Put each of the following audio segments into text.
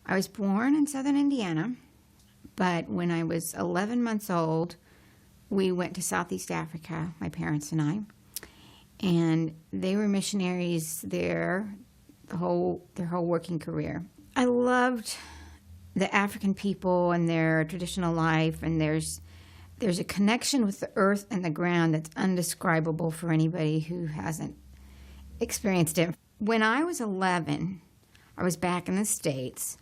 I was born in southern Indiana, but when I was 11 months old, we went to Southeast Africa, my parents and I, and they were missionaries there their whole working career. I loved the African people and their traditional life, and there's a connection with the earth and the ground that's undescribable for anybody who hasn't experienced it. When I was 11, I was back in the States,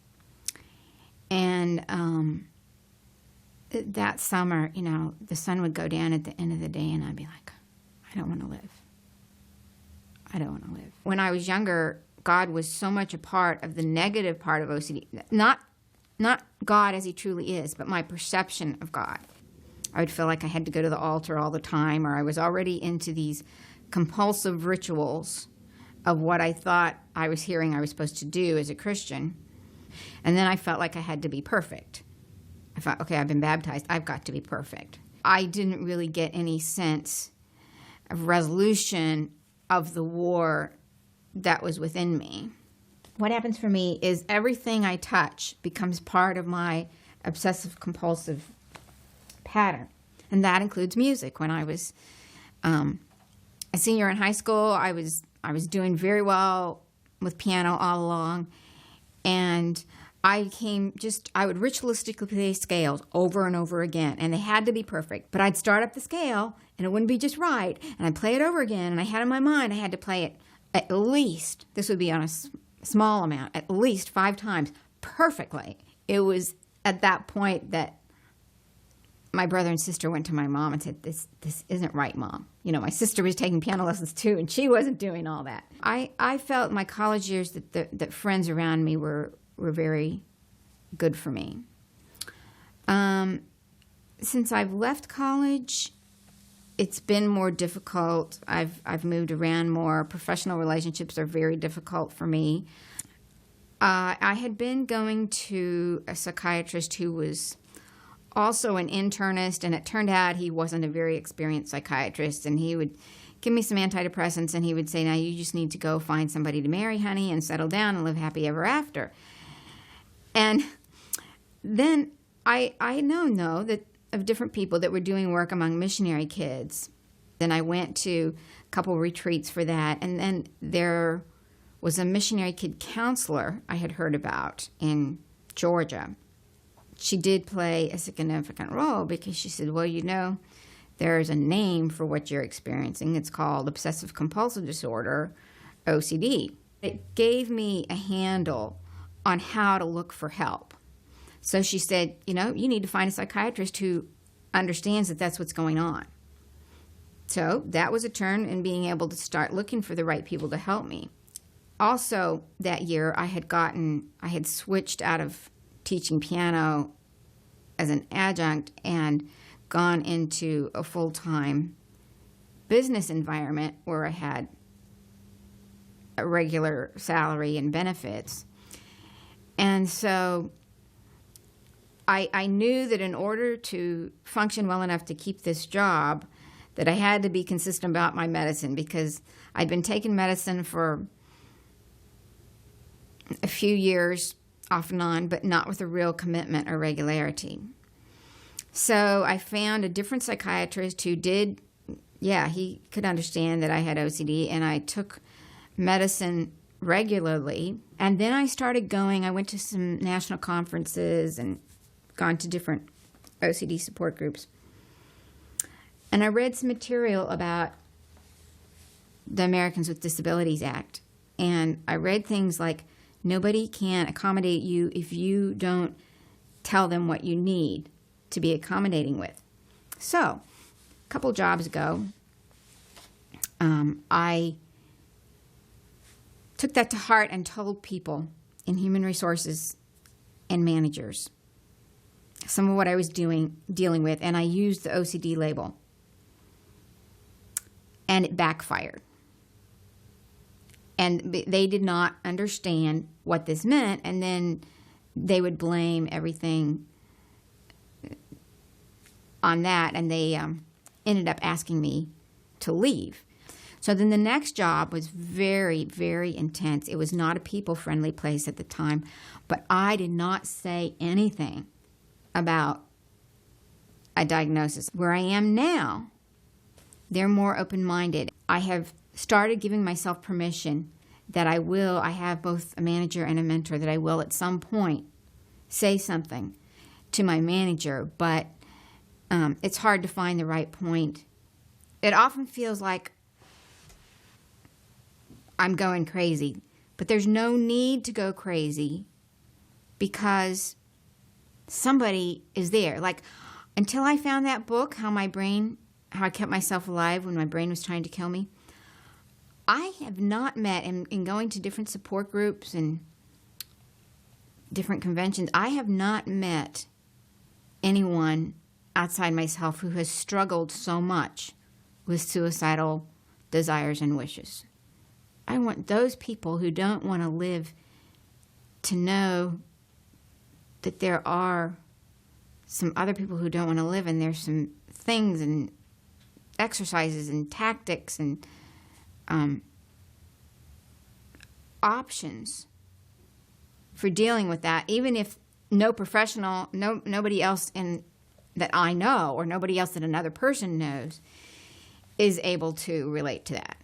and that summer, the sun would go down at the end of the day, and I'd be like, I don't want to live. I don't want to live. When I was younger, God was so much a part of the negative part of OCD. Not God as he truly is, but my perception of God. I would feel like I had to go to the altar all the time, or I was already into these compulsive rituals of what I thought I was hearing I was supposed to do as a Christian. And then I felt like I had to be perfect. I thought, okay, I've been baptized. I've got to be perfect. I didn't really get any sense of resolution of the war that was within me. What happens for me is everything I touch becomes part of my obsessive-compulsive pattern, and that includes music. When I was a senior in high school, I was doing very well with piano all along, and I would ritualistically play scales over and over again, and they had to be perfect. But I'd start up the scale, and it wouldn't be just right, and I'd play it over again, and I had in my mind I had to play it at least, this would be on a small amount, at least 5 times perfectly. It was at that point that my brother and sister went to my mom and said, this isn't right, Mom. My sister was taking piano lessons too, and she wasn't doing all that. I felt in my college years that friends around me were very good for me. Since I've left college, it's been more difficult. I've moved around more. Professional relationships are very difficult for me. I had been going to a psychiatrist who was also an internist, and it turned out he wasn't a very experienced psychiatrist, and he would give me some antidepressants, and he would say, now you just need to go find somebody to marry, honey, and settle down and live happy ever after. And then I had known, though, that of different people that were doing work among missionary kids. Then I went to a couple retreats for that, and then there was a missionary kid counselor I had heard about in Georgia. She did play a significant role because she said, well, there's a name for what you're experiencing. It's called obsessive-compulsive disorder, OCD. It gave me a handle on how to look for help. So she said, you need to find a psychiatrist who understands that that's what's going on. So that was a turn in being able to start looking for the right people to help me. Also, that year, I had switched out of teaching piano as an adjunct and gone into a full-time business environment where I had a regular salary and benefits. And so I knew that in order to function well enough to keep this job, that I had to be consistent about my medicine, because I'd been taking medicine for a few years off and on, but not with a real commitment or regularity. So I found a different psychiatrist who he could understand that I had OCD, and I took medicine regularly. And then I went to some national conferences and gone to different OCD support groups. And I read some material about the Americans with Disabilities Act. And I read things like, nobody can accommodate you if you don't tell them what you need to be accommodating with. So, a couple jobs ago, I took that to heart and told people in human resources and managers some of what I was dealing with, and I used the OCD label. And it backfired. And they did not understand what this meant, and then they would blame everything on that, and they ended up asking me to leave. So then the next job was very, very intense. It was not a people-friendly place at the time, but I did not say anything about a diagnosis. Where I am now, they're more open-minded. I have started giving myself permission that I have both a manager and a mentor, that I will at some point say something to my manager, but it's hard to find the right point. It often feels like I'm going crazy, but there's no need to go crazy because somebody is there. Like, until I found that book, how I kept myself alive when my brain was trying to kill me, I have not met, in going to different support groups and different conventions, I have not met anyone outside myself who has struggled so much with suicidal desires and wishes. I want those people who don't want to live to know that there are some other people who don't want to live, and there's some things and exercises and tactics and options for dealing with that, even if nobody else that I know, or nobody else that another person knows, is able to relate to that.